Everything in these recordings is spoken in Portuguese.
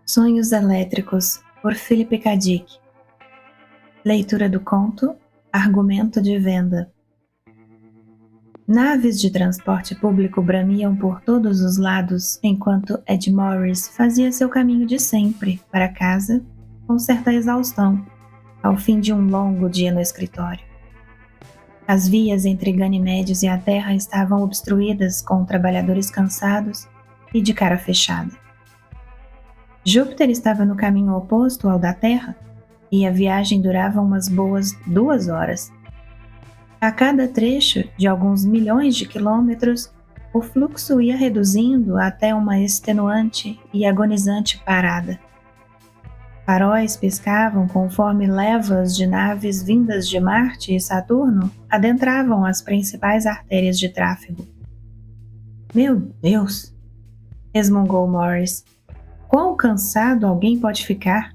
Sonhos Elétricos, por Philip K. Dick. Leitura do conto Argumento de Venda. Naves de transporte público bramiam por todos os lados enquanto Ed Morris fazia seu caminho de sempre para casa com certa exaustão, ao fim de um longo dia no escritório. As vias entre Ganimedes e a terra estavam obstruídas com trabalhadores cansados e de cara fechada. Júpiter estava no caminho oposto ao da Terra e a viagem durava umas boas 2 horas. A cada trecho de alguns milhões de quilômetros, o fluxo ia reduzindo até uma extenuante e agonizante parada. Faróis piscavam conforme levas de naves vindas de Marte e Saturno adentravam as principais artérias de tráfego. "Meu Deus!" resmungou Morris. "Quão cansado alguém pode ficar?"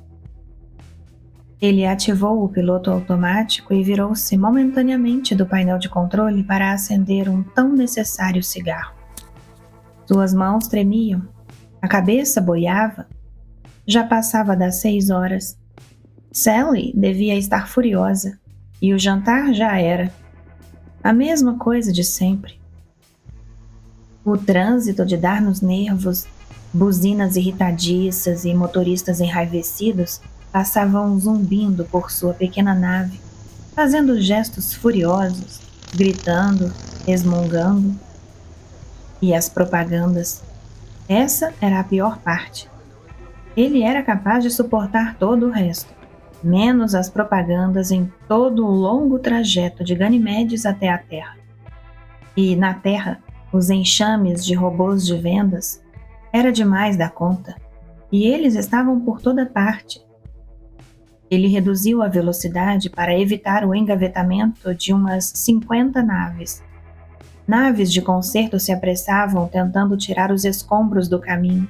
Ele ativou o piloto automático e virou-se momentaneamente do painel de controle para acender um tão necessário cigarro. Suas mãos tremiam, a cabeça boiava. Já passava das 6 horas. Sally devia estar furiosa, e o jantar já era. A mesma coisa de sempre. O trânsito de dar nos nervos, buzinas irritadiças e motoristas enraivecidos passavam zumbindo por sua pequena nave, fazendo gestos furiosos, gritando, resmungando. E as propagandas. Essa era a pior parte. Ele era capaz de suportar todo o resto, menos as propagandas em todo o longo trajeto de Ganimedes até a Terra. E, na Terra, os enxames de robôs de vendas era demais da conta, e eles estavam por toda parte. Ele reduziu a velocidade para evitar o engavetamento de umas 50 naves. Naves de conserto se apressavam tentando tirar os escombros do caminho.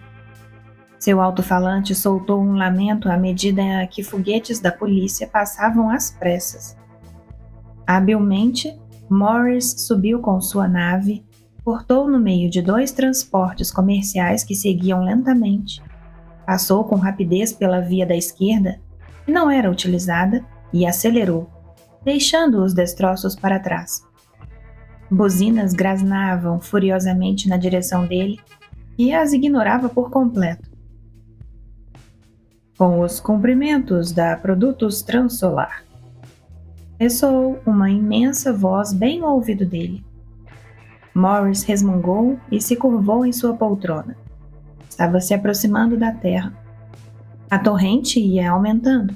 Seu alto-falante soltou um lamento à medida que foguetes da polícia passavam às pressas. Habilmente, Morris subiu com sua nave, cortou no meio de 2 transportes comerciais que seguiam lentamente, passou com rapidez pela via da esquerda, que não era utilizada, e acelerou, deixando os destroços para trás. Buzinas grasnavam furiosamente na direção dele e as ignorava por completo. "Com os cumprimentos da Produtos Transolar", ressoou uma imensa voz bem ao ouvido dele. Morris resmungou e se curvou em sua poltrona. Estava se aproximando da terra. A torrente ia aumentando.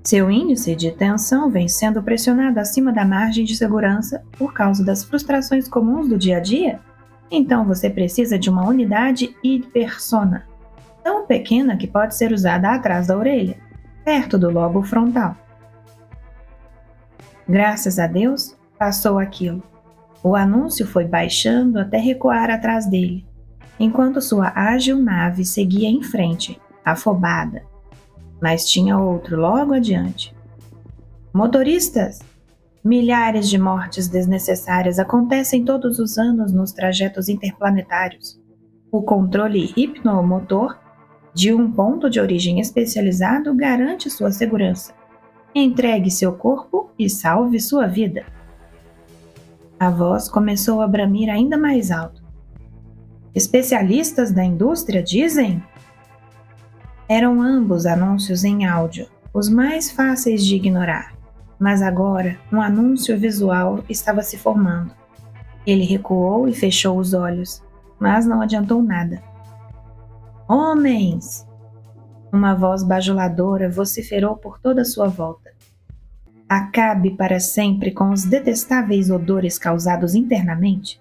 Seu índice de tensão vem sendo pressionado acima da margem de segurança por causa das frustrações comuns do dia a dia? Então você precisa de uma unidade id persona, tão pequena que pode ser usada atrás da orelha, perto do lobo frontal. Graças a Deus, passou aquilo. O anúncio foi baixando até recuar atrás dele, enquanto sua ágil nave seguia em frente, afobada. Mas tinha outro logo adiante. "Motoristas! Milhares de mortes desnecessárias acontecem todos os anos nos trajetos interplanetários. O controle hipnomotor de um ponto de origem especializado garante sua segurança. Entregue seu corpo e salve sua vida." A voz começou a bramir ainda mais alto. "Especialistas da indústria dizem?" Eram ambos anúncios em áudio, os mais fáceis de ignorar, mas agora um anúncio visual estava se formando. Ele recuou e fechou os olhos, mas não adiantou nada. "Homens!" Uma voz bajuladora vociferou por toda a sua volta. "Acabe para sempre com os detestáveis odores causados internamente.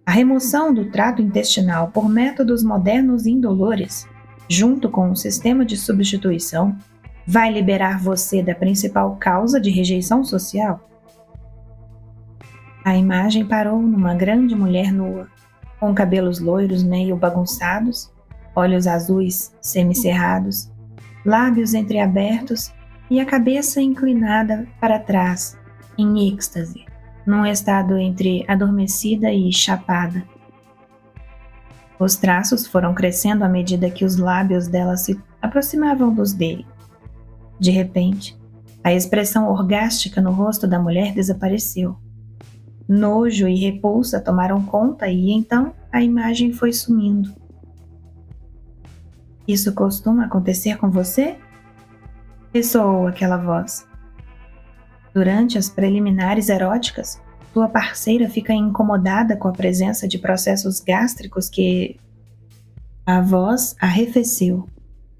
A remoção do trato intestinal por métodos modernos e indolores, junto com um sistema de substituição, vai liberar você da principal causa de rejeição social." A imagem parou numa grande mulher nua, com cabelos loiros meio bagunçados, olhos azuis semicerrados, lábios entreabertos e a cabeça inclinada para trás, em êxtase, num estado entre adormecida e chapada. Os traços foram crescendo à medida que os lábios dela se aproximavam dos dele. De repente, a expressão orgástica no rosto da mulher desapareceu. Nojo e repulsa tomaram conta e então a imagem foi sumindo. Isso costuma acontecer com você? Ressoou aquela voz. Durante as preliminares eróticas, tua parceira fica incomodada com a presença de processos gástricos que... A voz arrefeceu.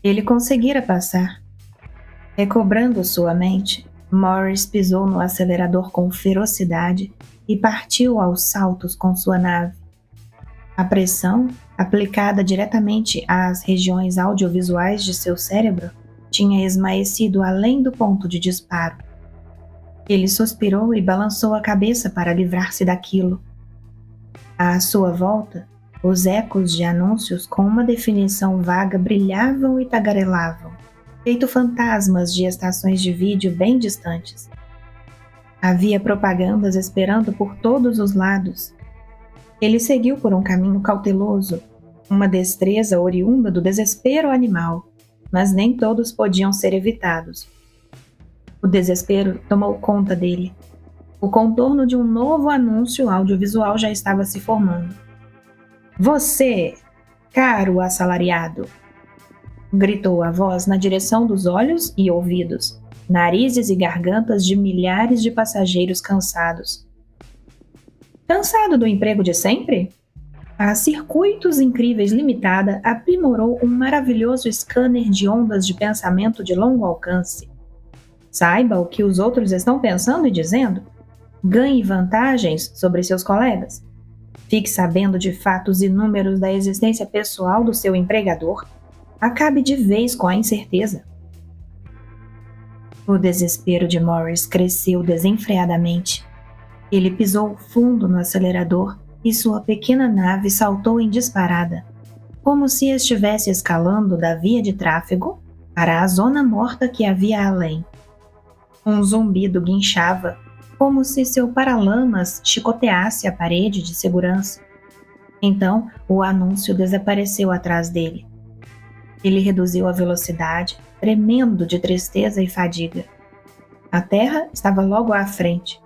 Ele conseguira passar. Recobrando sua mente, Morris pisou no acelerador com ferocidade e partiu aos saltos com sua nave. A pressão, aplicada diretamente às regiões audiovisuais de seu cérebro, tinha esmaecido além do ponto de disparo. Ele suspirou e balançou a cabeça para livrar-se daquilo. À sua volta, os ecos de anúncios com uma definição vaga brilhavam e tagarelavam, feito fantasmas de estações de vídeo bem distantes. Havia propagandas esperando por todos os lados. Ele seguiu por um caminho cauteloso, uma destreza oriunda do desespero animal, mas nem todos podiam ser evitados. O desespero tomou conta dele. O contorno de um novo anúncio audiovisual já estava se formando. Você, caro assalariado! Gritou a voz na direção dos olhos e ouvidos, narizes e gargantas de milhares de passageiros cansados. Cansado do emprego de sempre? A Circuitos Incríveis Limitada aprimorou um maravilhoso scanner de ondas de pensamento de longo alcance. Saiba o que os outros estão pensando e dizendo. Ganhe vantagens sobre seus colegas. Fique sabendo de fatos inúmeros da existência pessoal do seu empregador. Acabe de vez com a incerteza. O desespero de Morris cresceu desenfreadamente. Ele pisou fundo no acelerador e sua pequena nave saltou em disparada, como se estivesse escalando da via de tráfego para a zona morta que havia além. Um zumbido guinchava, como se seu paralamas chicoteasse a parede de segurança. Então, o anúncio desapareceu atrás dele. Ele reduziu a velocidade, tremendo de tristeza e fadiga. A terra estava logo à frente.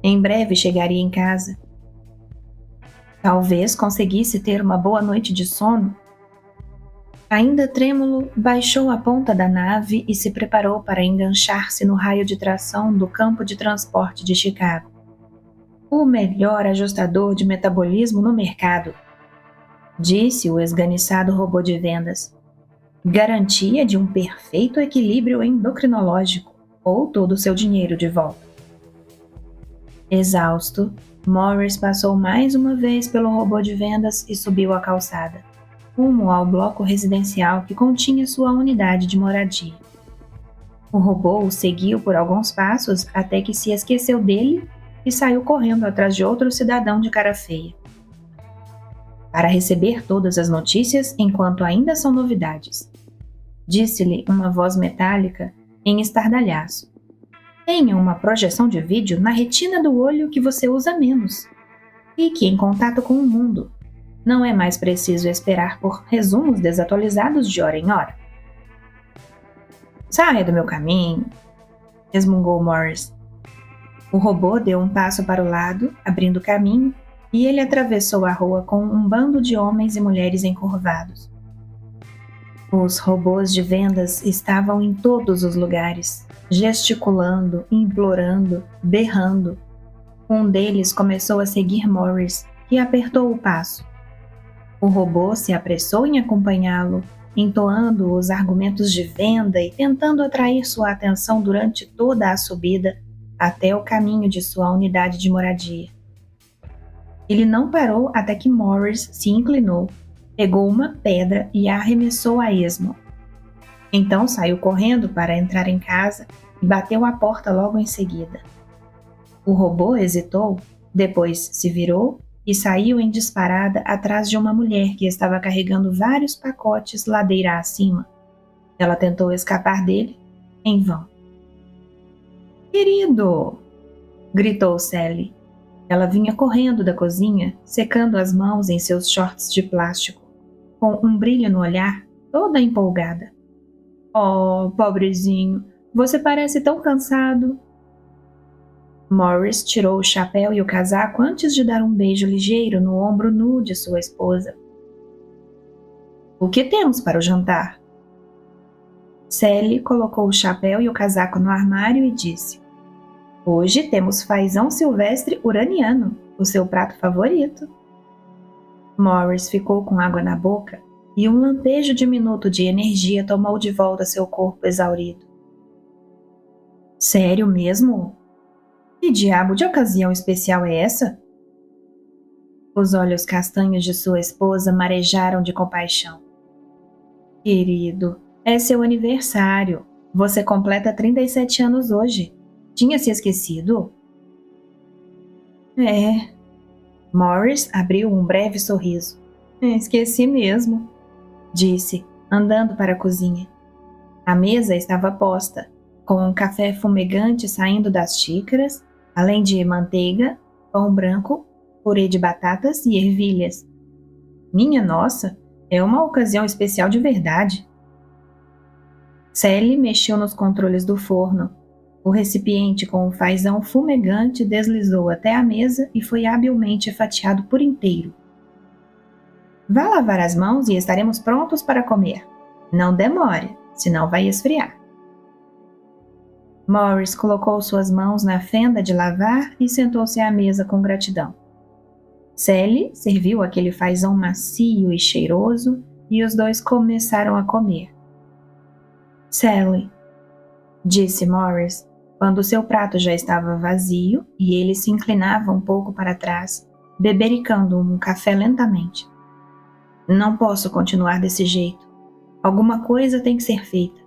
Em breve chegaria em casa. Talvez conseguisse ter uma boa noite de sono. Ainda trêmulo, baixou a ponta da nave e se preparou para enganchar-se no raio de tração do campo de transporte de Chicago. O melhor ajustador de metabolismo no mercado, disse o esganiçado robô de vendas. Garantia de um perfeito equilíbrio endocrinológico, ou todo o seu dinheiro de volta. Exausto, Morris passou mais uma vez pelo robô de vendas e subiu a calçada, rumo ao bloco residencial que continha sua unidade de moradia. O robô o seguiu por alguns passos até que se esqueceu dele e saiu correndo atrás de outro cidadão de cara feia. Para receber todas as notícias enquanto ainda são novidades, disse-lhe uma voz metálica em estardalhaço. Tenha uma projeção de vídeo na retina do olho que você usa menos. Fique em contato com o mundo. Não é mais preciso esperar por resumos desatualizados de hora em hora. Saia do meu caminho, resmungou Morris. O robô deu um passo para o lado, abrindo caminho, e ele atravessou a rua com um bando de homens e mulheres encurvados. Os robôs de vendas estavam em todos os lugares, gesticulando, implorando, berrando. Um deles começou a seguir Morris, que apertou o passo. O robô se apressou em acompanhá-lo, entoando os argumentos de venda e tentando atrair sua atenção durante toda a subida até o caminho de sua unidade de moradia. Ele não parou até que Morris se inclinou, pegou uma pedra e a arremessou a esmo. Então saiu correndo para entrar em casa e bateu a porta logo em seguida. O robô hesitou, depois se virou e saiu em disparada atrás de uma mulher que estava carregando vários pacotes ladeira acima. Ela tentou escapar dele, em vão. Querido! Gritou Sally. Ela vinha correndo da cozinha, secando as mãos em seus shorts de plástico, com um brilho no olhar, toda empolgada. Oh, pobrezinho, você parece tão cansado. Morris tirou o chapéu e o casaco antes de dar um beijo ligeiro no ombro nu de sua esposa. O que temos para o jantar? Sally colocou o chapéu e o casaco no armário e disse: Hoje temos fazão silvestre uraniano, o seu prato favorito. Morris ficou com água na boca e um lampejo diminuto de energia tomou de volta seu corpo exaurido. Sério mesmo? Que diabo de ocasião especial é essa? Os olhos castanhos de sua esposa marejaram de compaixão. Querido, é seu aniversário. Você completa 37 anos hoje. Tinha se esquecido? É. Morris abriu um breve sorriso. Esqueci mesmo, disse, andando para a cozinha. A mesa estava posta, com um café fumegante saindo das xícaras, além de manteiga, pão branco, purê de batatas e ervilhas. Minha nossa, é uma ocasião especial de verdade. Sally mexeu nos controles do forno. O recipiente com o fazão fumegante deslizou até a mesa e foi habilmente fatiado por inteiro. Vá lavar as mãos e estaremos prontos para comer. Não demore, senão vai esfriar. Morris colocou suas mãos na fenda de lavar e sentou-se à mesa com gratidão. Sally serviu aquele fazão macio e cheiroso e os dois começaram a comer. Sally, disse Morris, quando seu prato já estava vazio e ele se inclinava um pouco para trás, bebericando um café lentamente. Não posso continuar desse jeito. Alguma coisa tem que ser feita.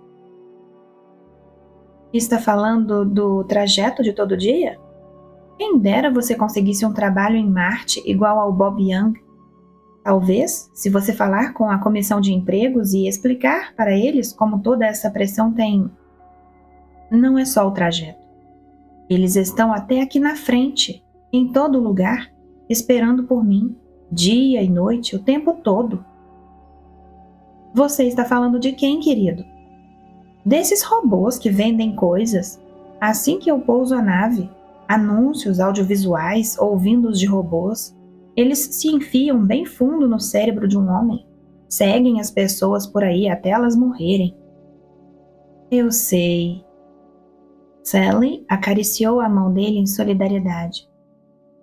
Está falando do trajeto de todo dia? Quem dera você conseguisse um trabalho em Marte igual ao Bob Young. Talvez, se você falar com a comissão de empregos e explicar para eles como toda essa pressão tem... Não é só o trajeto. Eles estão até aqui na frente, em todo lugar, esperando por mim, dia e noite, o tempo todo. Você está falando de quem, querido? Desses robôs que vendem coisas. Assim que eu pouso a nave, anúncios audiovisuais ou vindos de robôs, eles se enfiam bem fundo no cérebro de um homem. Seguem as pessoas por aí até elas morrerem. Eu sei. Sally acariciou a mão dele em solidariedade.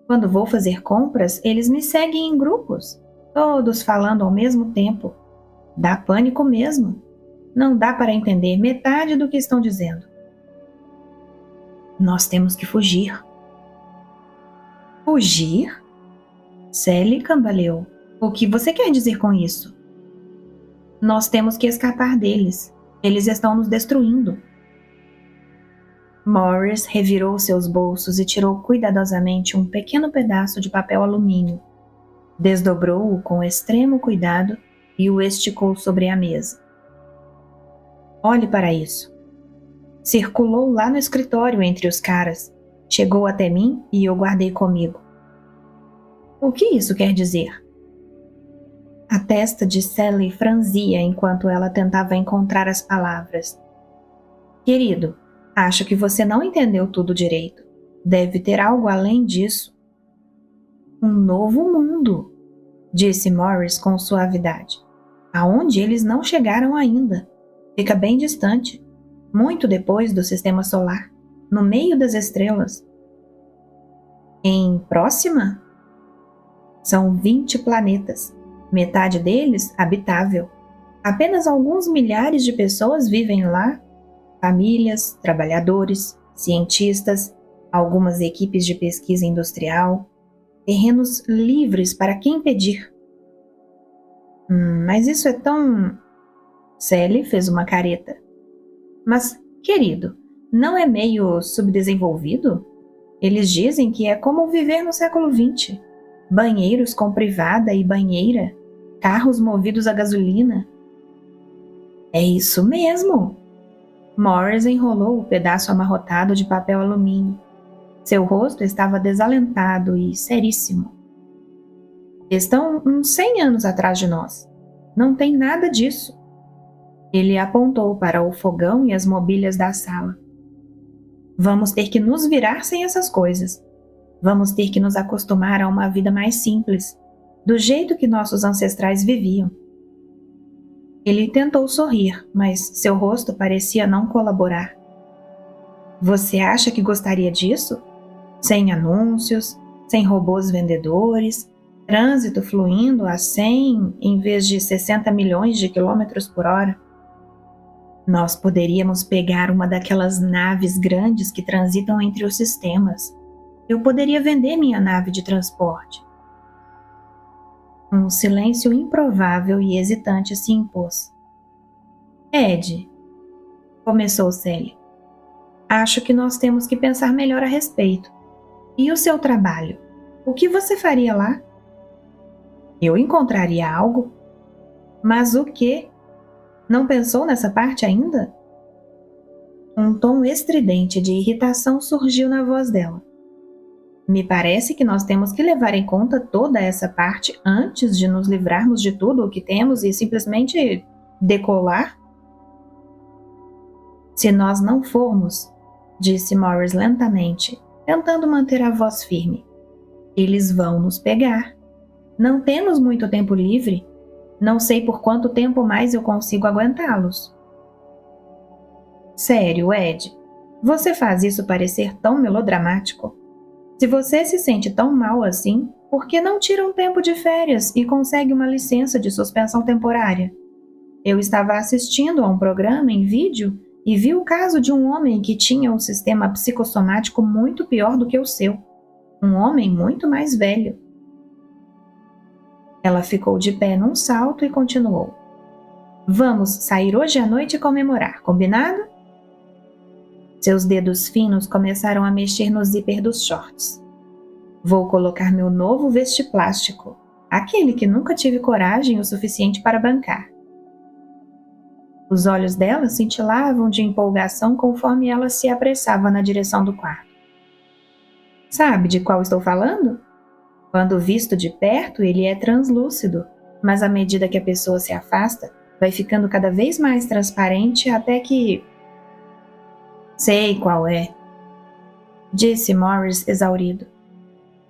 Quando vou fazer compras, eles me seguem em grupos, todos falando ao mesmo tempo. Dá pânico mesmo. Não dá para entender metade do que estão dizendo. Nós temos que fugir. Fugir? Sally cambaleou. O que você quer dizer com isso? Nós temos que escapar deles. Eles estão nos destruindo. Morris revirou seus bolsos e tirou cuidadosamente um pequeno pedaço de papel alumínio. Desdobrou-o com extremo cuidado e o esticou sobre a mesa. Olhe para isso. Circulou lá no escritório entre os caras. Chegou até mim e eu guardei comigo. O que isso quer dizer? A testa de Sally franzia enquanto ela tentava encontrar as palavras. Querido, acho que você não entendeu tudo direito. Deve ter algo além disso. Um novo mundo, disse Morris com suavidade. Aonde eles não chegaram ainda. Fica bem distante, muito depois do sistema solar, no meio das estrelas. Em Próxima? São 20 planetas, metade deles habitável. Apenas alguns milhares de pessoas vivem lá. Famílias, trabalhadores, cientistas, algumas equipes de pesquisa industrial, terrenos livres para quem pedir. Mas isso é tão... Sally fez uma careta. Mas, querido, não é meio subdesenvolvido? Eles dizem que é como viver no século XX. Banheiros com privada e banheira, carros movidos a gasolina. É isso mesmo! Morris enrolou o pedaço amarrotado de papel alumínio. Seu rosto estava desalentado e seríssimo. Estão uns 100 anos atrás de nós. Não tem nada disso. Ele apontou para o fogão e as mobílias da sala. Vamos ter que nos virar sem essas coisas. Vamos ter que nos acostumar a uma vida mais simples, do jeito que nossos ancestrais viviam. Ele tentou sorrir, mas seu rosto parecia não colaborar. Você acha que gostaria disso? Sem anúncios, sem robôs vendedores, trânsito fluindo a 100 em vez de 60 milhões de quilômetros por hora? Nós poderíamos pegar uma daquelas naves grandes que transitam entre os sistemas. Eu poderia vender minha nave de transporte. Um silêncio improvável e hesitante se impôs. Ed, começou Sally, acho que nós temos que pensar melhor a respeito. E o seu trabalho? O que você faria lá? Eu encontraria algo? Mas o quê? Não pensou nessa parte ainda? Um tom estridente de irritação surgiu na voz dela. Me parece que nós temos que levar em conta toda essa parte antes de nos livrarmos de tudo o que temos e simplesmente decolar? Se nós não formos, disse Morris lentamente, tentando manter a voz firme, eles vão nos pegar. Não temos muito tempo livre. Não sei por quanto tempo mais eu consigo aguentá-los. Sério, Ed, você faz isso parecer tão melodramático. Se você se sente tão mal assim, por que não tira um tempo de férias e consegue uma licença de suspensão temporária? Eu estava assistindo a um programa em vídeo e vi o caso de um homem que tinha um sistema psicossomático muito pior do que o seu. Um homem muito mais velho. Ela ficou de pé num salto e continuou. Vamos sair hoje à noite e comemorar, combinado? Seus dedos finos começaram a mexer no zíper dos shorts. Vou colocar meu novo vestiplástico, aquele que nunca tive coragem o suficiente para bancar. Os olhos dela cintilavam de empolgação conforme ela se apressava na direção do quarto. Sabe de qual estou falando? Quando visto de perto, ele é translúcido, mas à medida que a pessoa se afasta, vai ficando cada vez mais transparente até que... Sei qual é, disse Morris exaurido.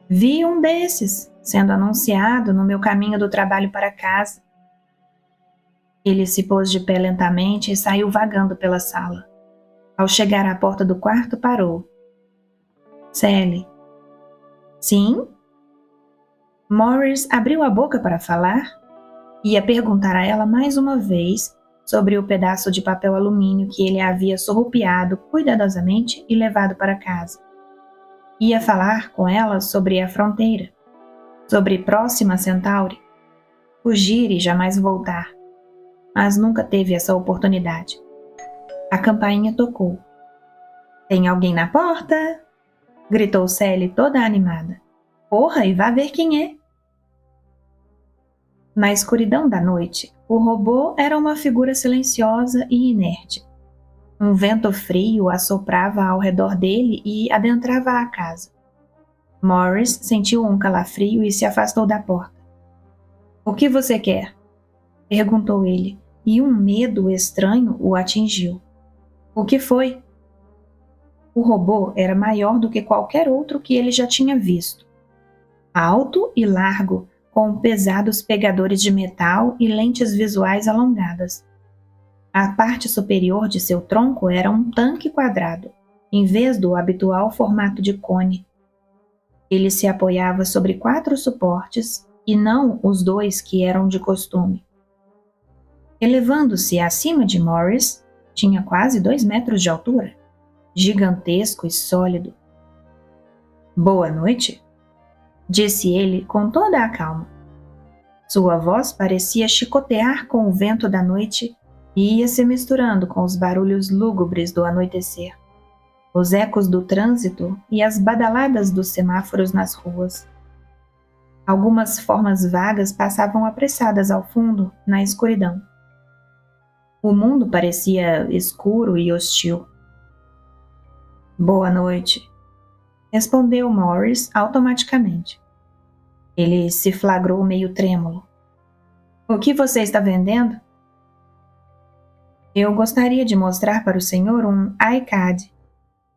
Vi um desses sendo anunciado no meu caminho do trabalho para casa. Ele se pôs de pé lentamente e saiu vagando pela sala. Ao chegar à porta do quarto, parou. Sally. Sim? Morris abriu a boca para falar. Ia perguntar a ela mais uma vez sobre o pedaço de papel alumínio que ele havia surrupiado cuidadosamente e levado para casa. Ia falar com ela sobre a fronteira, sobre Próxima Centauri, fugir e jamais voltar. Mas nunca teve essa oportunidade. A campainha tocou. Tem alguém na porta? Gritou Sally toda animada. Corra e vá ver quem é. Na escuridão da noite, o robô era uma figura silenciosa e inerte. Um vento frio assoprava ao redor dele e adentrava a casa. Morris sentiu um calafrio e se afastou da porta. O que você quer? Perguntou ele, e um medo estranho o atingiu. O que foi? O robô era maior do que qualquer outro que ele já tinha visto. Alto e largo, com pesados pegadores de metal e lentes visuais alongadas. A parte superior de seu tronco era um tanque quadrado, em vez do habitual formato de cone. Ele se apoiava sobre 4 suportes e não os 2 que eram de costume. Elevando-se acima de Morris, tinha quase 2 metros de altura, gigantesco e sólido. Boa noite, disse ele com toda a calma. Sua voz parecia chicotear com o vento da noite e ia se misturando com os barulhos lúgubres do anoitecer, os ecos do trânsito e as badaladas dos semáforos nas ruas. Algumas formas vagas passavam apressadas ao fundo, na escuridão. O mundo parecia escuro e hostil. Boa noite, respondeu Morris automaticamente. Ele se flagrou meio trêmulo. O que você está vendendo? Eu gostaria de mostrar para o senhor um iCad,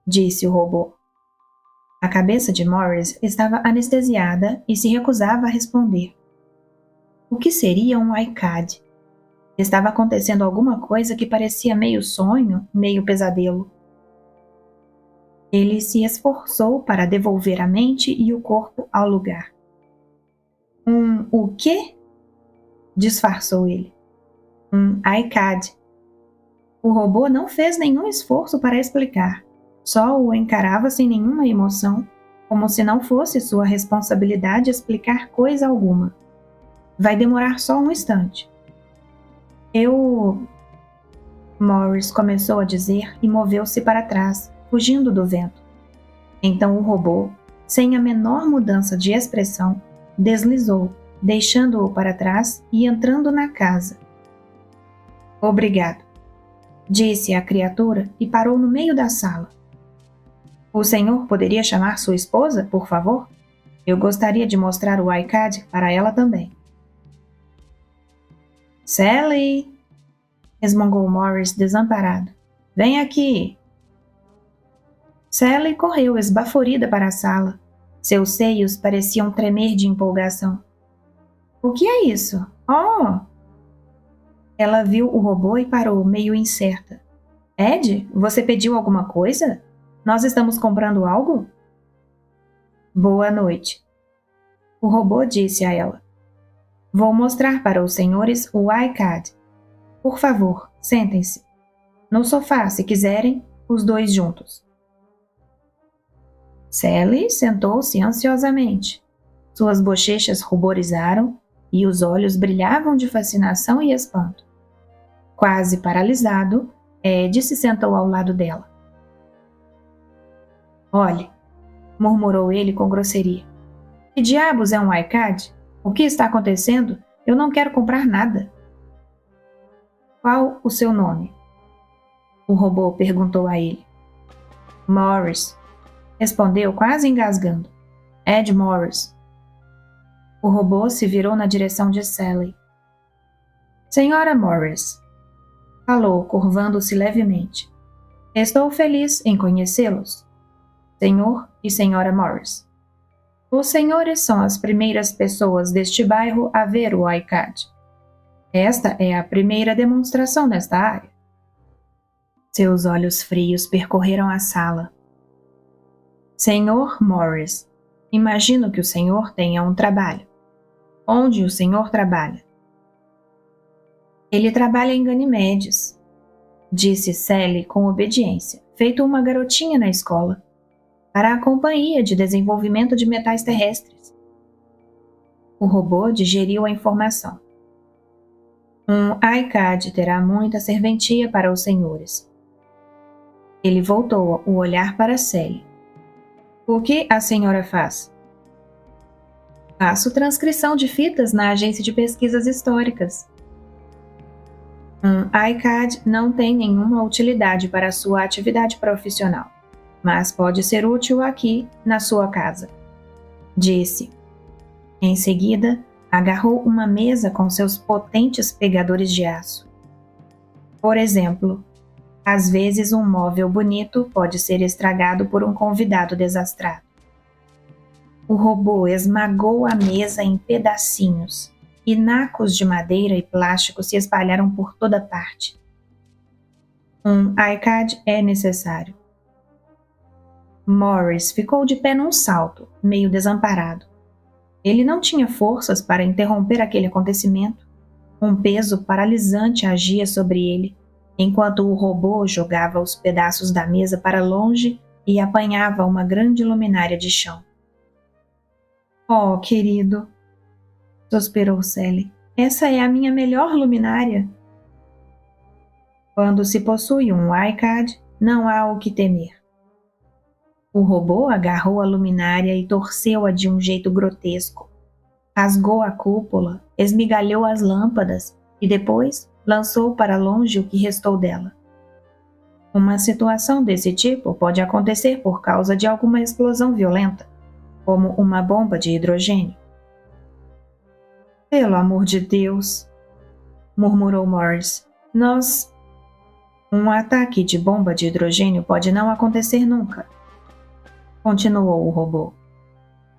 disse o robô. A cabeça de Morris estava anestesiada e se recusava a responder. O que seria um iCad? Estava acontecendo alguma coisa que parecia meio sonho, meio pesadelo. Ele se esforçou para devolver a mente e o corpo ao lugar. O quê? Disfarçou ele. Um iCad. O robô não fez nenhum esforço para explicar. Só o encarava sem nenhuma emoção, como se não fosse sua responsabilidade explicar coisa alguma. Vai demorar só um instante. Morris começou a dizer e moveu-se para trás, fugindo do vento. Então o robô, sem a menor mudança de expressão, deslizou, deixando-o para trás e entrando na casa. Obrigado, disse a criatura e parou no meio da sala. O senhor poderia chamar sua esposa, por favor? Eu gostaria de mostrar o iCad para ela também. Sally! Resmungou Morris desamparado. Vem aqui! Sally correu esbaforida para a sala. Seus seios pareciam tremer de empolgação. O que é isso? Oh! Ela viu o robô e parou, meio incerta. Ed, você pediu alguma coisa? Nós estamos comprando algo? Boa noite. O robô disse a ela. Vou mostrar para os senhores o iCad. Por favor, sentem-se. No sofá, se quiserem, os dois juntos. Sally sentou-se ansiosamente. Suas bochechas ruborizaram e os olhos brilhavam de fascinação e espanto. Quase paralisado, Ed se sentou ao lado dela. Olhe, murmurou ele com grosseria. Que diabos é um iCad? O que está acontecendo? Eu não quero comprar nada. Qual o seu nome? O robô perguntou a ele. Morris, respondeu quase engasgando. Ed Morris. O robô se virou na direção de Sally. Senhora Morris, falou, curvando-se levemente. Estou feliz em conhecê-los. Senhor e Senhora Morris. Os senhores são as primeiras pessoas deste bairro a ver o iCad. Esta é a primeira demonstração nesta área. Seus olhos frios percorreram a sala. Senhor Morris, imagino que o senhor tenha um trabalho. Onde o senhor trabalha? Ele trabalha em Ganymedes, disse Sally com obediência, feito uma garotinha na escola, para a Companhia de Desenvolvimento de Metais Terrestres. O robô digeriu a informação. Um iCad terá muita serventia para os senhores. Ele voltou o olhar para Sally. O que a senhora faz? Faço transcrição de fitas na agência de pesquisas históricas. Um iCad não tem nenhuma utilidade para a sua atividade profissional, mas pode ser útil aqui, na sua casa, disse. Em seguida, agarrou uma mesa com seus potentes pegadores de aço. Por exemplo, às vezes um móvel bonito pode ser estragado por um convidado desastrado. O robô esmagou a mesa em pedacinhos e nacos de madeira e plástico se espalharam por toda parte. Um iCad é necessário. Morris ficou de pé num salto, meio desamparado. Ele não tinha forças para interromper aquele acontecimento. Um peso paralisante agia sobre ele, enquanto o robô jogava os pedaços da mesa para longe e apanhava uma grande luminária de chão. Oh, querido, suspirou Sally. Essa é a minha melhor luminária. Quando se possui um iCad, não há o que temer. O robô agarrou a luminária e torceu-a de um jeito grotesco. Rasgou a cúpula, esmigalhou as lâmpadas e depois lançou para longe o que restou dela. Uma situação desse tipo pode acontecer por causa de alguma explosão violenta, como uma bomba de hidrogênio. Pelo amor de Deus, murmurou Morris. Um ataque de bomba de hidrogênio pode não acontecer nunca, continuou o robô.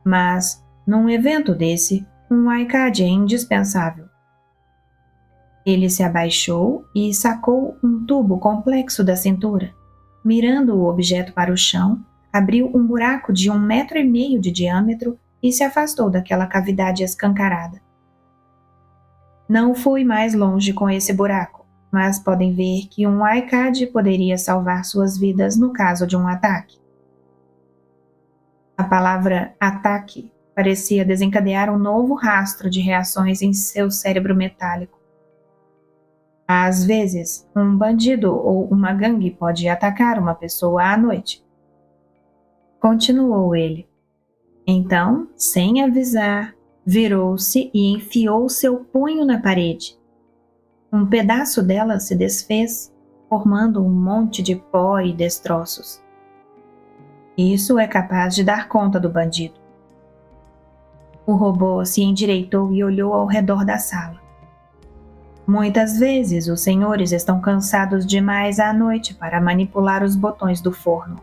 Mas, num evento desse, um iCAD é indispensável. Ele se abaixou e sacou um tubo complexo da cintura. Mirando o objeto para o chão, abriu um buraco de 1,5 metros de diâmetro e se afastou daquela cavidade escancarada. Não fui mais longe com esse buraco, mas podem ver que um iCAD poderia salvar suas vidas no caso de um ataque. A palavra ataque parecia desencadear um novo rastro de reações em seu cérebro metálico. Às vezes, um bandido ou uma gangue pode atacar uma pessoa à noite. Continuou ele. Então, sem avisar, virou-se e enfiou seu punho na parede. Um pedaço dela se desfez, formando um monte de pó e destroços. Isso é capaz de dar conta do bandido. O robô se endireitou e olhou ao redor da sala. Muitas vezes os senhores estão cansados demais à noite para manipular os botões do forno.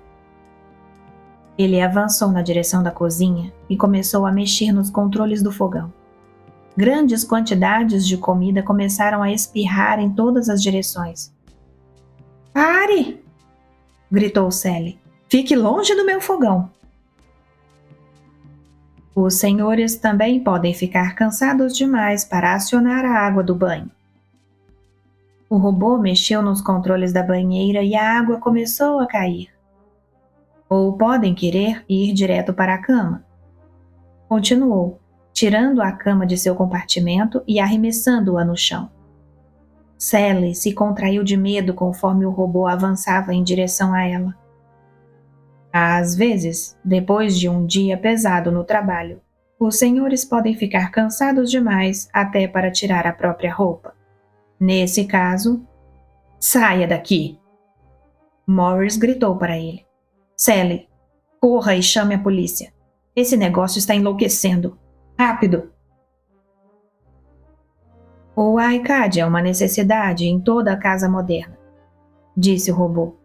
Ele avançou na direção da cozinha e começou a mexer nos controles do fogão. Grandes quantidades de comida começaram a espirrar em todas as direções. « Pare! » gritou Sally. « Fique longe do meu fogão! » Os senhores também podem ficar cansados demais para acionar a água do banho. O robô mexeu nos controles da banheira e a água começou a cair. Ou podem querer ir direto para a cama. Continuou, tirando a cama de seu compartimento e arremessando-a no chão. Sally se contraiu de medo conforme o robô avançava em direção a ela. Às vezes, depois de um dia pesado no trabalho, os senhores podem ficar cansados demais até para tirar a própria roupa. Nesse caso, saia daqui! Morris gritou para ele. Sally, corra e chame a polícia. Esse negócio está enlouquecendo. Rápido! O iCAD é uma necessidade em toda a casa moderna, disse o robô.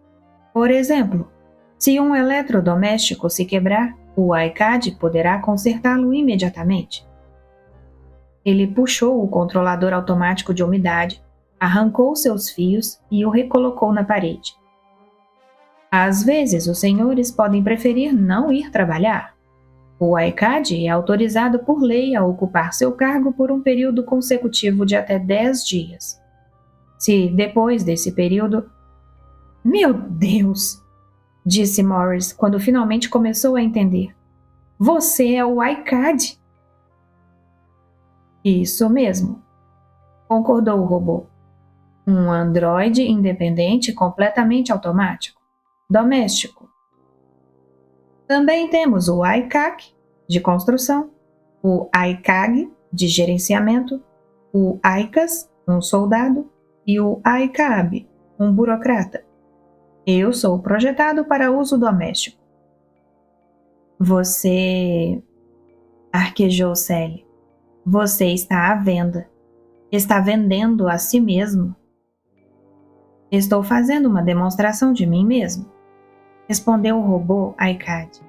Por exemplo, se um eletrodoméstico se quebrar, o iCAD poderá consertá-lo imediatamente. Ele puxou o controlador automático de umidade, arrancou seus fios e o recolocou na parede. Às vezes, os senhores podem preferir não ir trabalhar. O iCAD é autorizado por lei a ocupar seu cargo por um período consecutivo de até 10 dias. Se depois desse período... Meu Deus! Disse Morris quando finalmente começou a entender. Você é o iCAD? Isso mesmo, concordou o robô. Um androide independente completamente automático. Doméstico. Também temos o iCAC, de construção, o iCAG, de gerenciamento, o iCAS, um soldado, e o iCAB, um burocrata. Eu sou projetado para uso doméstico. Você... arquejou Sally. Você está à venda. Está vendendo a si mesmo. Estou fazendo uma demonstração de mim mesmo. Respondeu o robô iCAD.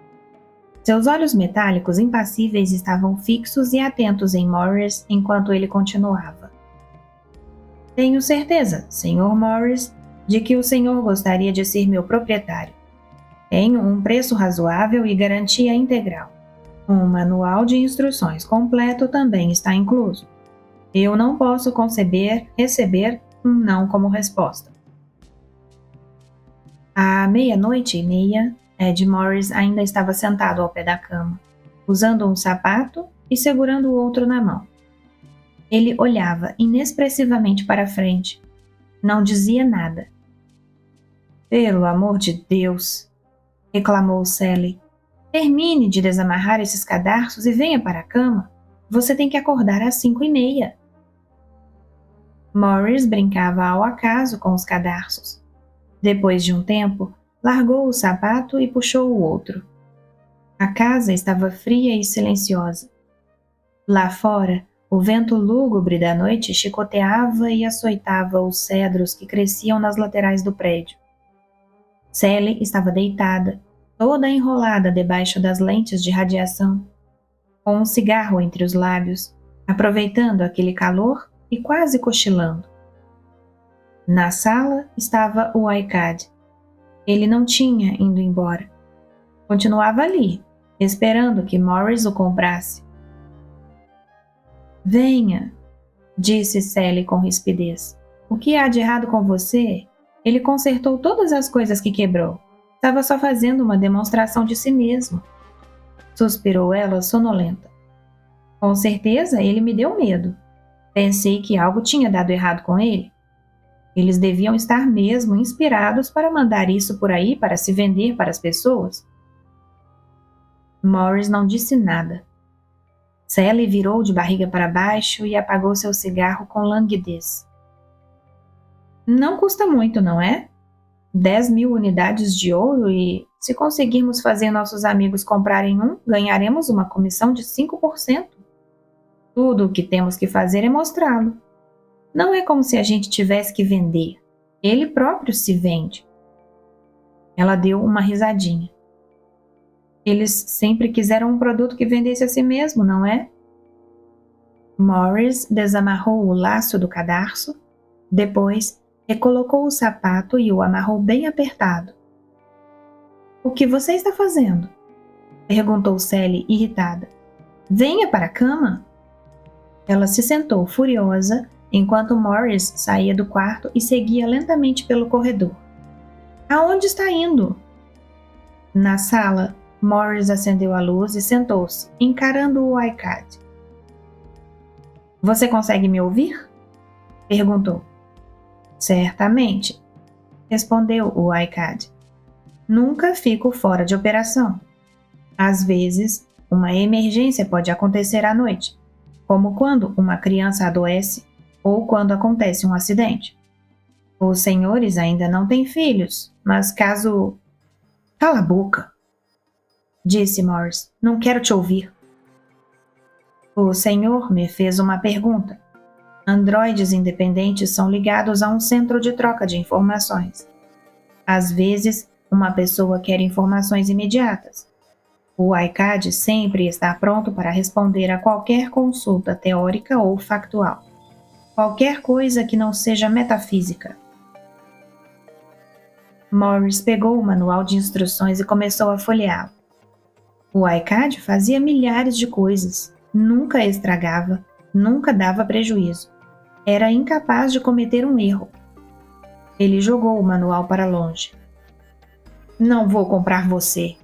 Seus olhos metálicos impassíveis estavam fixos e atentos em Morris enquanto ele continuava. Tenho certeza, Sr. Morris, de que o senhor gostaria de ser meu proprietário. Tenho um preço razoável e garantia integral. Um manual de instruções completo também está incluso. Eu não posso receber um não como resposta. À 00:30, Ed Morris ainda estava sentado ao pé da cama, usando um sapato e segurando o outro na mão. Ele olhava inexpressivamente para frente. Não dizia nada. Pelo amor de Deus! Reclamou Sally. Termine de desamarrar esses cadarços e venha para a cama. Você tem que acordar às 5:30. Morris brincava ao acaso com os cadarços. Depois de um tempo, largou o sapato e puxou o outro. A casa estava fria e silenciosa. Lá fora, o vento lúgubre da noite chicoteava e açoitava os cedros que cresciam nas laterais do prédio. Sally estava deitada, toda enrolada debaixo das lentes de radiação, com um cigarro entre os lábios, aproveitando aquele calor e quase cochilando. Na sala estava o iCad. Ele não tinha ido embora. Continuava ali, esperando que Morris o comprasse. Venha, disse Sally com rispidez. O que há de errado com você? Ele consertou todas as coisas que quebrou. Estava só fazendo uma demonstração de si mesmo. Suspirou ela, sonolenta. Com certeza, ele me deu medo. Pensei que algo tinha dado errado com ele. Eles deviam estar mesmo inspirados para mandar isso por aí para se vender para as pessoas. Morris não disse nada. Sally virou de barriga para baixo e apagou seu cigarro com languidez. Não custa muito, não é? 10.000 unidades de ouro e, se conseguirmos fazer nossos amigos comprarem um, ganharemos uma comissão de 5%. Tudo o que temos que fazer é mostrá-lo. Não é como se a gente tivesse que vender. Ele próprio se vende. Ela deu uma risadinha. Eles sempre quiseram um produto que vendesse a si mesmo, não é? Morris desamarrou o laço do cadarço, depois recolocou o sapato e o amarrou bem apertado. O que você está fazendo? Perguntou Sally, irritada. Venha para a cama. Ela se sentou furiosa enquanto Morris saía do quarto e seguia lentamente pelo corredor. Aonde está indo? Na sala, Morris acendeu a luz e sentou-se, encarando o iCad. Você consegue me ouvir? Perguntou. Certamente, respondeu o iCad. Nunca fico fora de operação. Às vezes, uma emergência pode acontecer à noite, como quando uma criança adoece ou quando acontece um acidente. Os senhores ainda não têm filhos, mas caso... Cala a boca, disse Morris. Não quero te ouvir. O senhor me fez uma pergunta. Androides independentes são ligados a um centro de troca de informações. Às vezes, uma pessoa quer informações imediatas. O iCad sempre está pronto para responder a qualquer consulta teórica ou factual. Qualquer coisa que não seja metafísica. Morris pegou o manual de instruções e começou a folheá-lo. O iCad fazia milhares de coisas, nunca estragava, nunca dava prejuízo. Era incapaz de cometer um erro. Ele jogou o manual para longe. Não vou comprar você,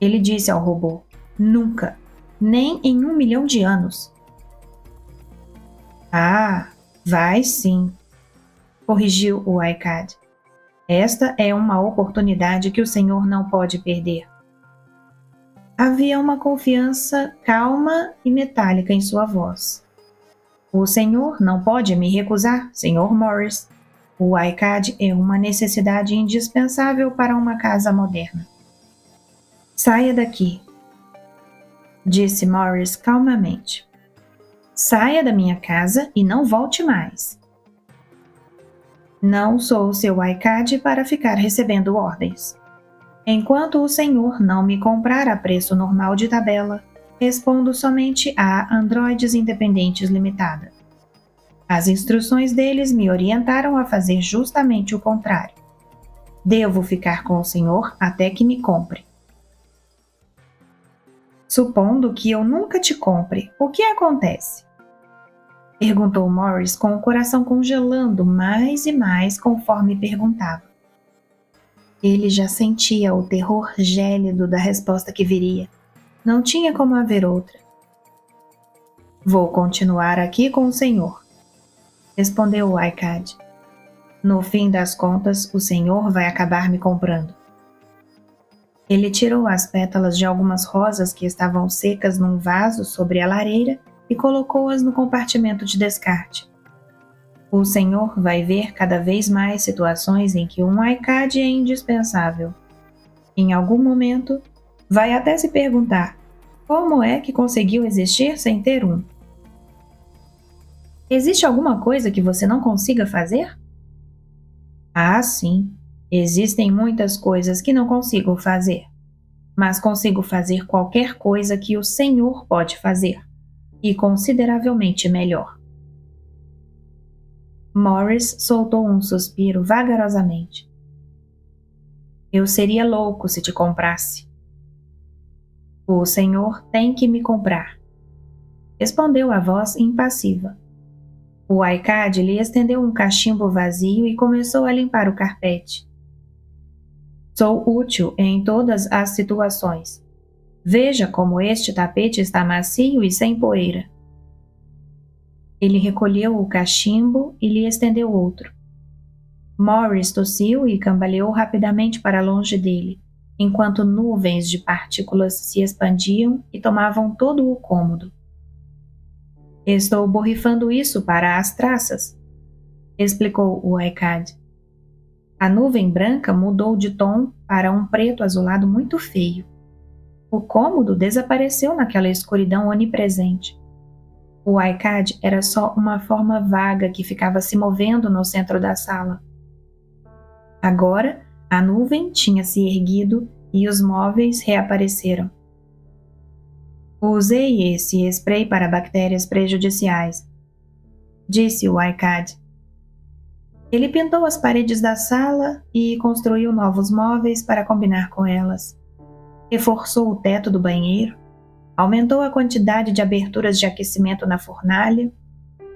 ele disse ao robô. Nunca, nem em 1 milhão de anos. Ah, vai sim, corrigiu o iCad. Esta é uma oportunidade que o senhor não pode perder. Havia uma confiança calma e metálica em sua voz. O senhor não pode me recusar, Sr. Morris. O iCad é uma necessidade indispensável para uma casa moderna. Saia daqui, disse Morris calmamente. Saia da minha casa e não volte mais. Não sou seu iCad para ficar recebendo ordens. Enquanto o senhor não me comprar a preço normal de tabela, respondo somente a Androides Independentes Limitada. As instruções deles me orientaram a fazer justamente o contrário. Devo ficar com o senhor até que me compre. Supondo que eu nunca te compre, o que acontece? Perguntou Morris com o coração congelando mais e mais conforme perguntava. Ele já sentia o terror gélido da resposta que viria. Não tinha como haver outra. Vou continuar aqui com o senhor, respondeu o iCad. No fim das contas, o senhor vai acabar me comprando. Ele tirou as pétalas de algumas rosas que estavam secas num vaso sobre a lareira e colocou-as no compartimento de descarte. O Senhor vai ver cada vez mais situações em que um iCad é indispensável. Em algum momento, vai até se perguntar: como é que conseguiu existir sem ter um? Existe alguma coisa que você não consiga fazer? Ah, sim. Existem muitas coisas que não consigo fazer, mas consigo fazer qualquer coisa que o Senhor pode fazer, e consideravelmente melhor. Morris soltou um suspiro vagarosamente. Eu seria louco se te comprasse. O Senhor tem que me comprar, respondeu a voz impassiva. O iCad lhe estendeu um cachimbo vazio e começou a limpar o carpete. Sou útil em todas as situações. Veja como este tapete está macio e sem poeira. Ele recolheu o cachimbo e lhe estendeu outro. Morris tossiu e cambaleou rapidamente para longe dele, enquanto nuvens de partículas se expandiam e tomavam todo o cômodo. Estou borrifando isso para as traças, explicou o iCad. A nuvem branca mudou de tom para um preto azulado muito feio. O cômodo desapareceu naquela escuridão onipresente. O iCad era só uma forma vaga que ficava se movendo no centro da sala. Agora, a nuvem tinha se erguido e os móveis reapareceram. Usei esse spray para bactérias prejudiciais, disse o iCad. Ele pintou as paredes da sala e construiu novos móveis para combinar com elas. Reforçou o teto do banheiro, aumentou a quantidade de aberturas de aquecimento na fornalha,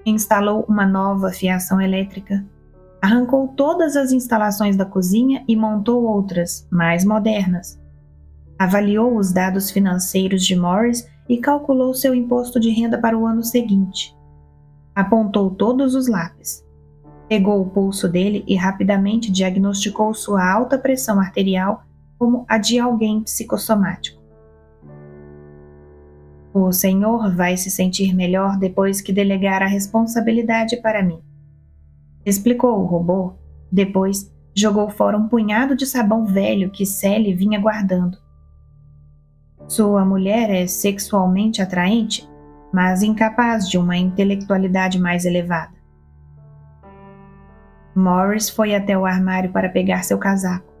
instalou uma nova fiação elétrica, arrancou todas as instalações da cozinha e montou outras, mais modernas. Avaliou os dados financeiros de Morris e calculou seu imposto de renda para o ano seguinte. Apontou todos os lápis. Pegou o pulso dele e rapidamente diagnosticou sua alta pressão arterial como a de alguém psicossomático. O senhor vai se sentir melhor depois que delegar a responsabilidade para mim, explicou o robô. Depois, jogou fora um punhado de sabão velho que Sally vinha guardando. Sua mulher é sexualmente atraente, mas incapaz de uma intelectualidade mais elevada. Morris foi até o armário para pegar seu casaco.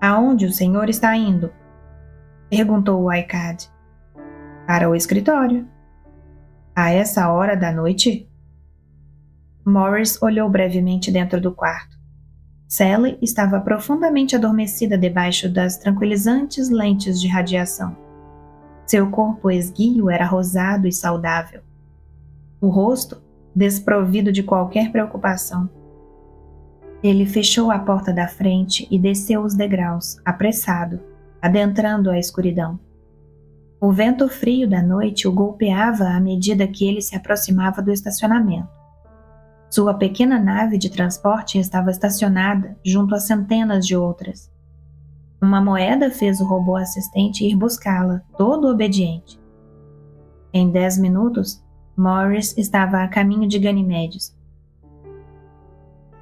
Aonde o senhor está indo? Perguntou o iCad. Para o escritório. A essa hora da noite? Morris olhou brevemente dentro do quarto. Sally estava profundamente adormecida debaixo das tranquilizantes lentes de radiação. Seu corpo esguio era rosado e saudável. O rosto desprovido de qualquer preocupação. Ele fechou a porta da frente e desceu os degraus, apressado, adentrando a escuridão. O vento frio da noite o golpeava à medida que ele se aproximava do estacionamento. Sua pequena nave de transporte estava estacionada junto a centenas de outras. Uma moeda fez o robô assistente ir buscá-la, todo obediente. Em 10 minutos, Morris estava a caminho de Ganimedes.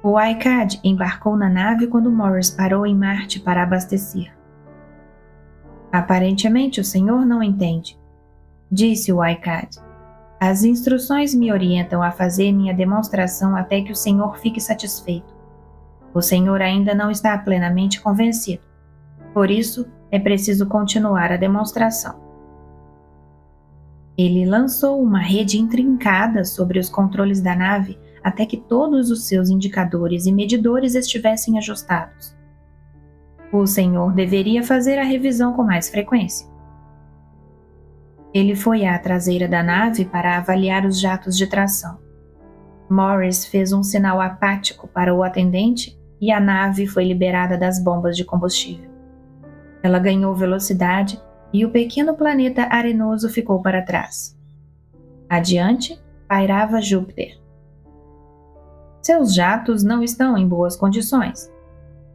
O iCad embarcou na nave quando Morris parou em Marte para abastecer. Aparentemente o senhor não entende, disse o iCad. As instruções me orientam a fazer minha demonstração até que o senhor fique satisfeito. O senhor ainda não está plenamente convencido. Por isso, é preciso continuar a demonstração. Ele lançou uma rede intrincada sobre os controles da nave até que todos os seus indicadores e medidores estivessem ajustados. O senhor deveria fazer a revisão com mais frequência. Ele foi à traseira da nave para avaliar os jatos de tração. Morris fez um sinal apático para o atendente e a nave foi liberada das bombas de combustível. Ela ganhou velocidade e o pequeno planeta arenoso ficou para trás. Adiante, pairava Júpiter. Seus jatos não estão em boas condições,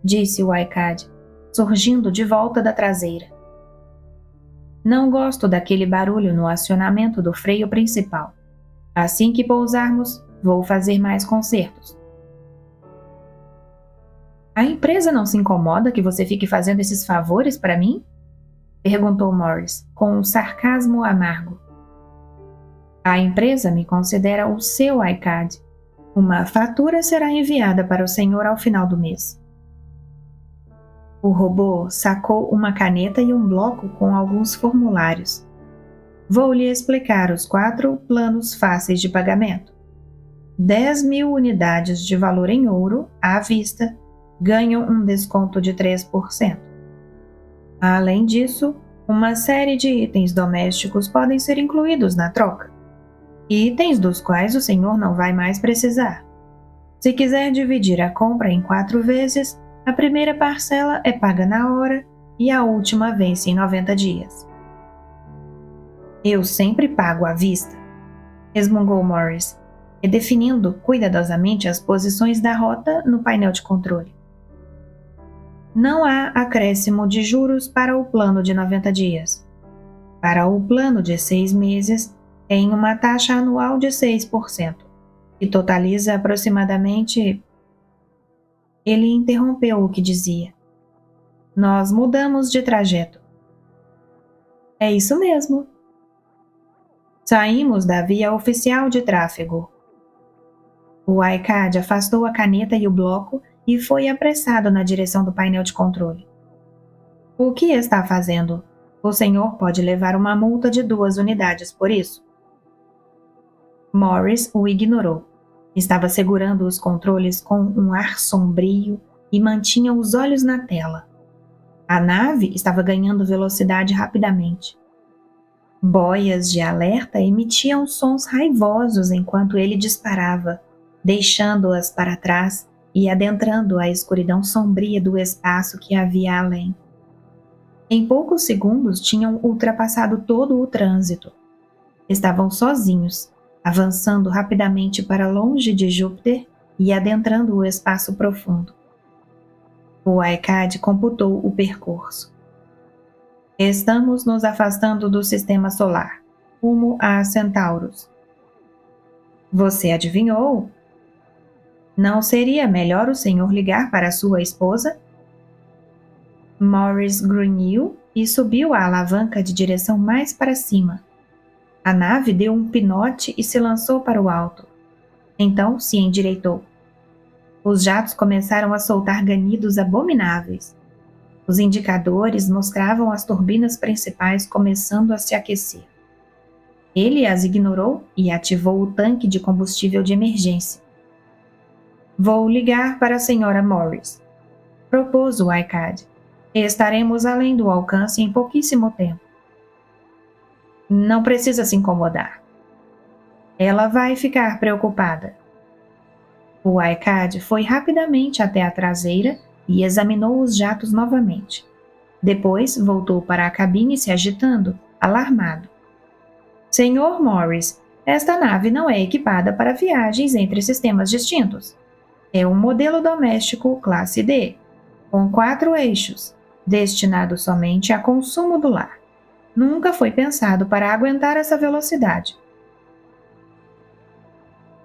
disse o iCad, surgindo de volta da traseira. Não gosto daquele barulho no acionamento do freio principal. Assim que pousarmos, vou fazer mais concertos. A empresa não se incomoda que você fique fazendo esses favores para mim? Perguntou Morris, com um sarcasmo amargo. A empresa me considera o seu iCard. Uma fatura será enviada para o senhor ao final do mês. O robô sacou uma caneta e um bloco com alguns formulários. Vou lhe explicar os 4 planos fáceis de pagamento. 10.000 unidades de valor em ouro, à vista, ganham um desconto de 3%. Além disso, uma série de itens domésticos podem ser incluídos na troca. Itens dos quais o senhor não vai mais precisar. Se quiser dividir a compra em 4 vezes, a primeira parcela é paga na hora e a última vence em 90 dias. Eu sempre pago à vista, resmungou Morris, redefinindo cuidadosamente as posições da rota no painel de controle. Não há acréscimo de juros para o plano de 90 dias. Para o plano de 6 meses, tem uma taxa anual de 6%, que totaliza aproximadamente... Ele interrompeu o que dizia. Nós mudamos de trajeto. É isso mesmo. Saímos da via oficial de tráfego. O iCard afastou a caneta e o bloco e foi apressado na direção do painel de controle. O que está fazendo? O senhor pode levar uma multa de 2 unidades por isso. Morris o ignorou. Estava segurando os controles com um ar sombrio e mantinha os olhos na tela. A nave estava ganhando velocidade rapidamente. Boias de alerta emitiam sons raivosos enquanto ele disparava, deixando-as para trás e adentrando a escuridão sombria do espaço que havia além. Em poucos segundos tinham ultrapassado todo o trânsito. Estavam sozinhos, avançando rapidamente para longe de Júpiter e adentrando o espaço profundo. O iCard computou o percurso. Estamos nos afastando do sistema solar, rumo a Centauros. Você adivinhou? Não seria melhor o senhor ligar para sua esposa? Morris grunhiu e subiu a alavanca de direção mais para cima. A nave deu um pinote e se lançou para o alto. Então se endireitou. Os jatos começaram a soltar ganidos abomináveis. Os indicadores mostravam as turbinas principais começando a se aquecer. Ele as ignorou e ativou o tanque de combustível de emergência. Vou ligar para a senhora Morris, propôs o iCard. Estaremos além do alcance em pouquíssimo tempo. Não precisa se incomodar. Ela vai ficar preocupada. O iCard foi rapidamente até a traseira e examinou os jatos novamente. Depois voltou para a cabine se agitando, alarmado. Senhor Morris, esta nave não é equipada para viagens entre sistemas distintos. É um modelo doméstico classe D, com 4 eixos, destinado somente a consumo do lar. Nunca foi pensado para aguentar essa velocidade.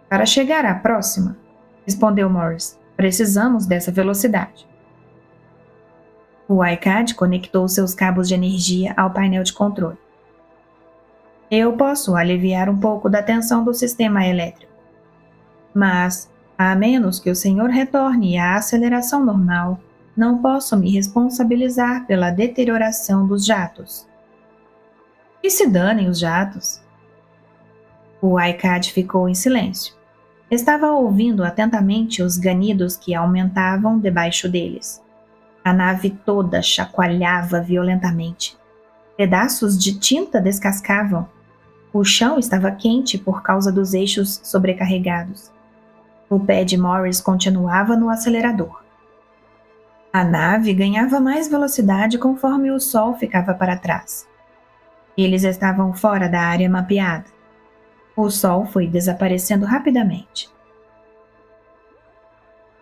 Para chegar à próxima, respondeu Morris, precisamos dessa velocidade. O iCard conectou seus cabos de energia ao painel de controle. Eu posso aliviar um pouco da tensão do sistema elétrico. Mas, a menos que o senhor retorne à aceleração normal, não posso me responsabilizar pela deterioração dos jatos. Que se danem os jatos. O iCard ficou em silêncio. Estava ouvindo atentamente os ganidos que aumentavam debaixo deles. A nave toda chacoalhava violentamente. Pedaços de tinta descascavam. O chão estava quente por causa dos eixos sobrecarregados. O pé de Morris continuava no acelerador. A nave ganhava mais velocidade conforme o sol ficava para trás. Eles estavam fora da área mapeada. O sol foi desaparecendo rapidamente.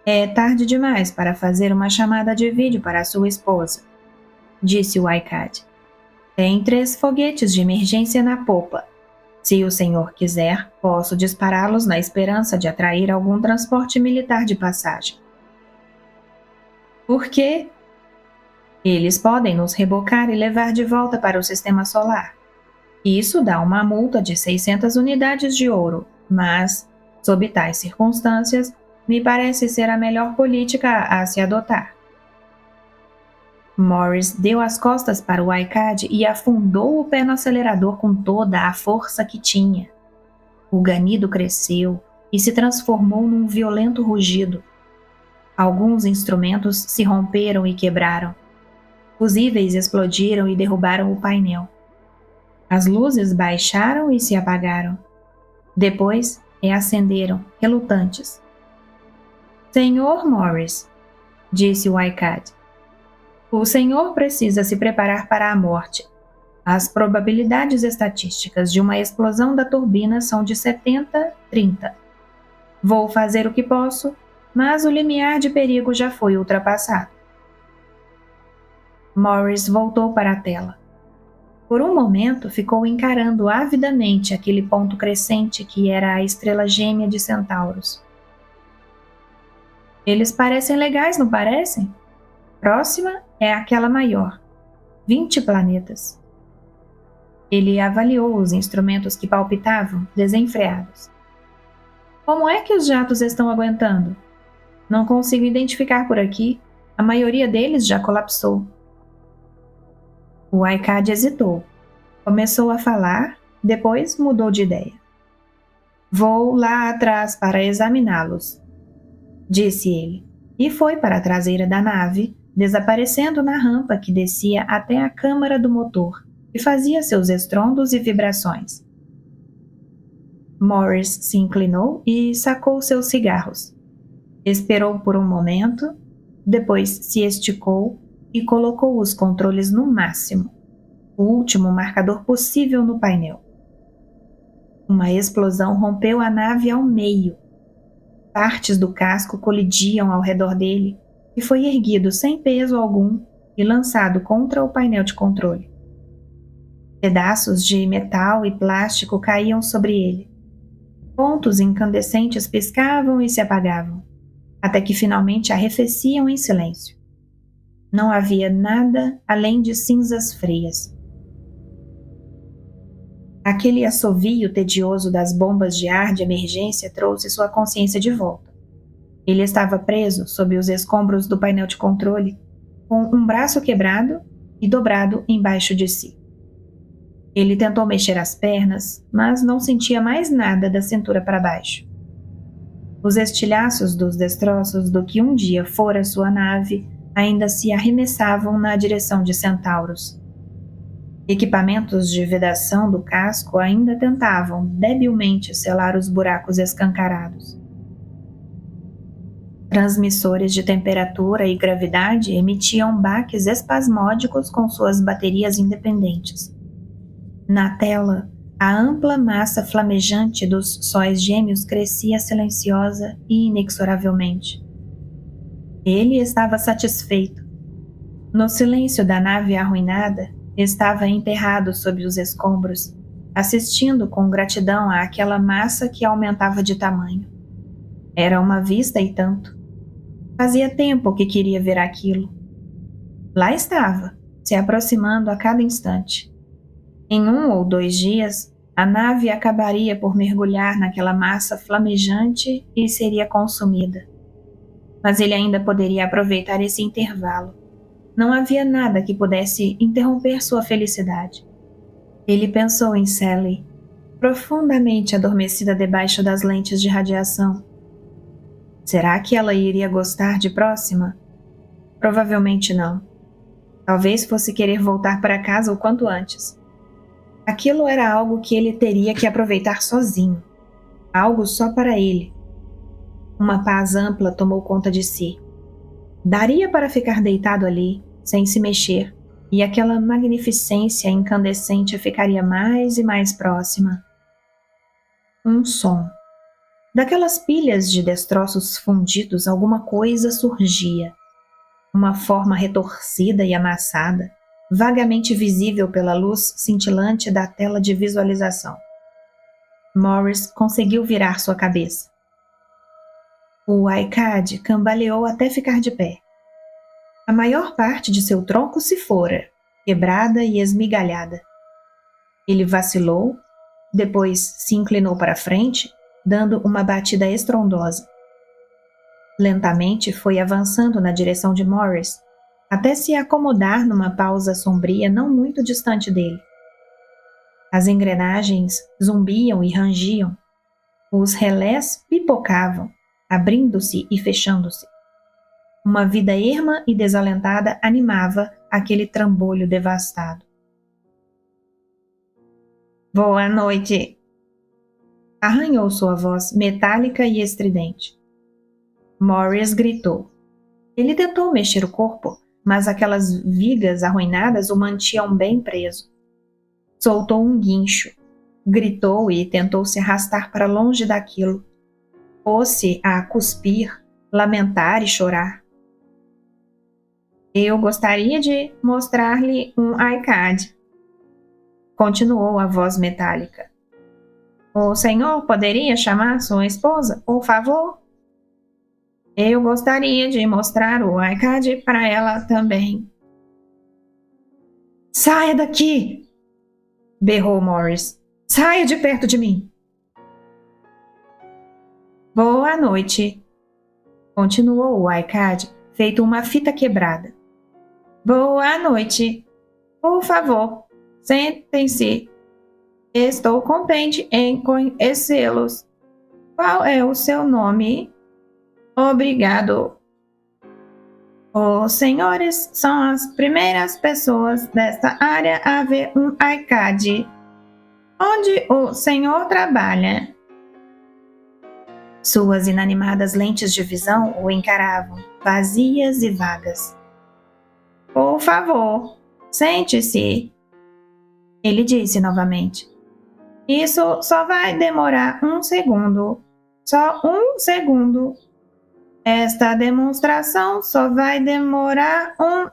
É tarde demais para fazer uma chamada de vídeo para sua esposa, disse o iCard. Tem 3 foguetes de emergência na popa. Se o senhor quiser, posso dispará-los na esperança de atrair algum transporte militar de passagem. Por quê? Eles podem nos rebocar e levar de volta para o sistema solar. Isso dá uma multa de 600 unidades de ouro, mas, sob tais circunstâncias, me parece ser a melhor política a se adotar. Morris deu as costas para o iCad e afundou o pé no acelerador com toda a força que tinha. O ganido cresceu e se transformou num violento rugido. Alguns instrumentos se romperam e quebraram. Fusíveis explodiram e derrubaram o painel. As luzes baixaram e se apagaram. Depois, reacenderam, relutantes. Senhor Morris, disse o iCad, o senhor precisa se preparar para a morte. As probabilidades estatísticas de uma explosão da turbina são de 70-30. Vou fazer o que posso, mas o limiar de perigo já foi ultrapassado. Morris voltou para a tela. Por um momento, ficou encarando avidamente aquele ponto crescente que era a estrela gêmea de Centauros. Eles parecem legais, não parecem? Próxima é aquela maior, 20 planetas. Ele avaliou os instrumentos que palpitavam, desenfreados. Como é que os jatos estão aguentando? Não consigo identificar por aqui. A maioria deles já colapsou. O iCad hesitou. Começou a falar, depois mudou de ideia. Vou lá atrás para examiná-los, disse ele, e foi para a traseira da nave, desaparecendo na rampa que descia até a câmara do motor e fazia seus estrondos e vibrações. Morris se inclinou e sacou seus cigarros. Esperou por um momento, depois se esticou e colocou os controles no máximo, o último marcador possível no painel. Uma explosão rompeu a nave ao meio. Partes do casco colidiam ao redor dele e foi erguido sem peso algum e lançado contra o painel de controle. Pedaços de metal e plástico caíam sobre ele. Pontos incandescentes piscavam e se apagavam, até que finalmente arrefeciam em silêncio. Não havia nada além de cinzas frias. Aquele assovio tedioso das bombas de ar de emergência trouxe sua consciência de volta. Ele estava preso sob os escombros do painel de controle, com um braço quebrado e dobrado embaixo de si. Ele tentou mexer as pernas, mas não sentia mais nada da cintura para baixo. Os estilhaços dos destroços do que um dia fora sua nave ainda se arremessavam na direção de Centauros. Equipamentos de vedação do casco ainda tentavam debilmente selar os buracos escancarados. Transmissores de temperatura e gravidade emitiam baques espasmódicos com suas baterias independentes. Na tela, a ampla massa flamejante dos sóis gêmeos crescia silenciosa e inexoravelmente. Ele estava satisfeito. No silêncio da nave arruinada, estava enterrado sob os escombros, assistindo com gratidão àquela massa que aumentava de tamanho. Era uma vista e tanto. Fazia tempo que queria ver aquilo. Lá estava, se aproximando a cada instante. Em 1 ou 2 dias, a nave acabaria por mergulhar naquela massa flamejante e seria consumida. Mas ele ainda poderia aproveitar esse intervalo. Não havia nada que pudesse interromper sua felicidade. Ele pensou em Sally, profundamente adormecida debaixo das lentes de radiação. Será que ela iria gostar de Próxima? Provavelmente não. Talvez fosse querer voltar para casa o quanto antes. Aquilo era algo que ele teria que aproveitar sozinho. Algo só para ele. Uma paz ampla tomou conta de si. Daria para ficar deitado ali, sem se mexer, e aquela magnificência incandescente ficaria mais e mais próxima. Um som. Daquelas pilhas de destroços fundidos, alguma coisa surgia. Uma forma retorcida e amassada, vagamente visível pela luz cintilante da tela de visualização. Morris conseguiu virar sua cabeça. O iCad cambaleou até ficar de pé. A maior parte de seu tronco se fora, quebrada e esmigalhada. Ele vacilou, depois se inclinou para frente, dando uma batida estrondosa. Lentamente foi avançando na direção de Morris, até se acomodar numa pausa sombria não muito distante dele. As engrenagens zumbiam e rangiam. Os relés pipocavam, abrindo-se e fechando-se. Uma vida erma e desalentada animava aquele trambolho devastado. Boa noite! Arranhou sua voz metálica e estridente. Morris gritou. Ele tentou mexer o corpo, mas aquelas vigas arruinadas o mantinham bem preso. Soltou um guincho, gritou e tentou se arrastar para longe daquilo. Pôs-se a cuspir, lamentar e chorar. Eu gostaria de mostrar-lhe um iCad. Continuou a voz metálica. O senhor poderia chamar sua esposa, por favor? Eu gostaria de mostrar o iCad para ela também. Saia daqui! Berrou Morris. Saia de perto de mim! Boa noite! Continuou o iCad, feito uma fita quebrada. Boa noite! Por favor, sentem-se. Estou contente em conhecê-los. Qual é o seu nome? Obrigado. Os senhores são as primeiras pessoas desta área a ver um iCad. Onde o senhor trabalha? Suas inanimadas lentes de visão o encaravam, vazias e vagas. Por favor, sente-se. Ele disse novamente. Isso só vai demorar um segundo. Só um segundo. Esta demonstração só vai demorar um